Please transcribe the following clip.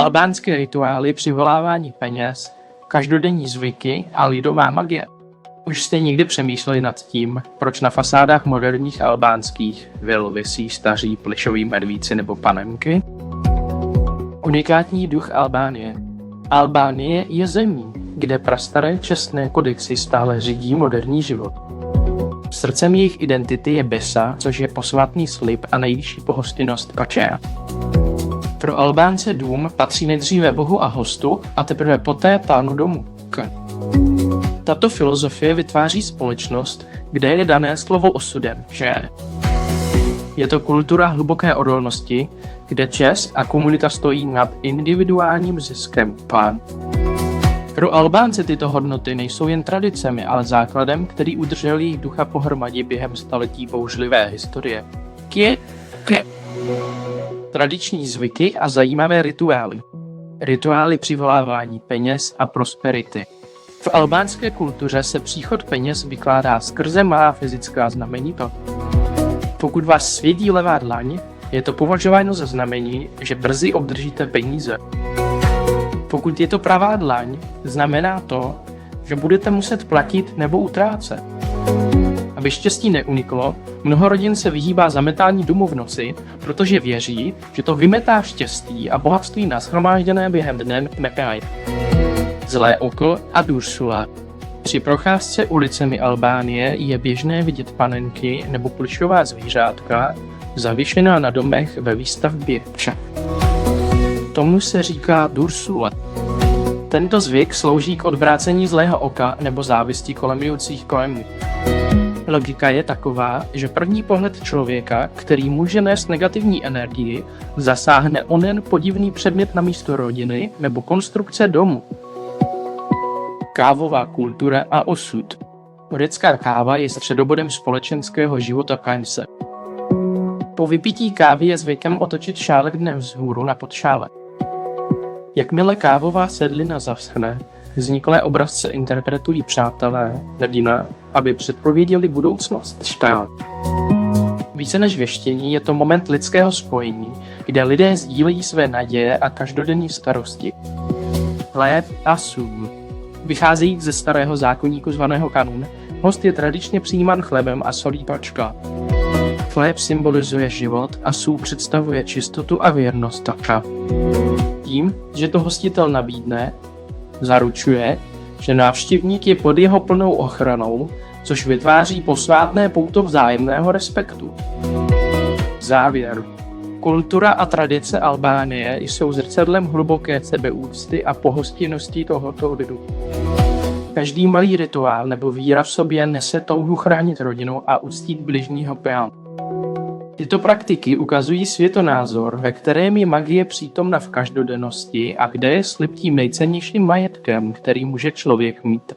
Albánské rituály přivolávání peněz, každodenní zvyky a lidová magie. Už jste někdy přemýšleli nad tím, proč na fasádách moderních albánských vil visí staří plišoví medvíci nebo panenky? Unikátní duch Albánie. Albánie je zemí, kde prastaré čestné kodexy stále řídí moderní život. Srdcem jejich identity je Besa, což je posvátný slib a nejvyšší pohostinnost Pačea. Pro Albánce dům patří nejdříve Bohu a hostu a teprve poté pánu domu. Tato filozofie vytváří společnost, kde je dané slovo osudem, že je to kultura hluboké odolnosti, kde čest a komunita stojí nad individuálním ziskem. Pro Albánce tyto hodnoty nejsou jen tradicemi, ale základem, který udržel jejich ducha pohromadě během staletí bouřlivé historie. Tradiční zvyky a zajímavé rituály. Rituály přivolávání peněz a prosperity. V albánské kultuře se příchod peněz vykládá skrze malá fyzická znamení. Pokud vás svědí levá dlaň, je to považováno za znamení, že brzy obdržíte peníze. Pokud je to pravá dlaň, znamená to, že budete muset platit nebo utrácet. Aby štěstí neuniklo, mnoho rodin se vyhýbá zametání domu v noci, protože věří, že to vymetá štěstí a bohatství nashromážděné během dne mekají. Zlé oko a Dursula. Při procházce ulicemi Albánie je běžné vidět panenky nebo plišová zvířátka zavěšená na domech ve výstavbě. Tomu se říká Dursula. Tento zvyk slouží k odvrácení zlého oka nebo závisti kolem kolem. Logika je taková, že první pohled člověka, který může nést negativní energii, zasáhne onen podivný předmět na místo rodiny nebo konstrukce domu. Kávová kultura a osud. Turecká káva je středobodem společenského života Kainse. Po vypití kávy je zvykem otočit šálek dnem vzhůru na podšálek. Jakmile kávová sedlina zaschne, vzniklé obrazce interpretují přátelé, hrdina, aby předpověděli budoucnost štát. Více než věštění je to moment lidského spojení, kde lidé sdílejí své naděje a každodenní starosti. Chléb a sůl. Vycházejíc ze starého zákoníku zvaného kanun, host je tradičně přijímán chlebem a solí pačka. Chléb symbolizuje život a sůl představuje čistotu a věrnost taka. Tím, že to hostitel nabídne, zaručuje, že návštěvník je pod jeho plnou ochranou, což vytváří posvátné pouto vzájemného respektu. Závěr. Kultura a tradice Albánie jsou zrcadlem hluboké sebeúcty a pohostinnosti tohoto lidu. Každý malý rituál nebo víra v sobě nese touhu chránit rodinu a uctít bližního pána. Tyto praktiky ukazují světonázor, ve kterém je magie přítomna v každodennosti a kde je slib tím nejcennějším majetkem, který může člověk mít.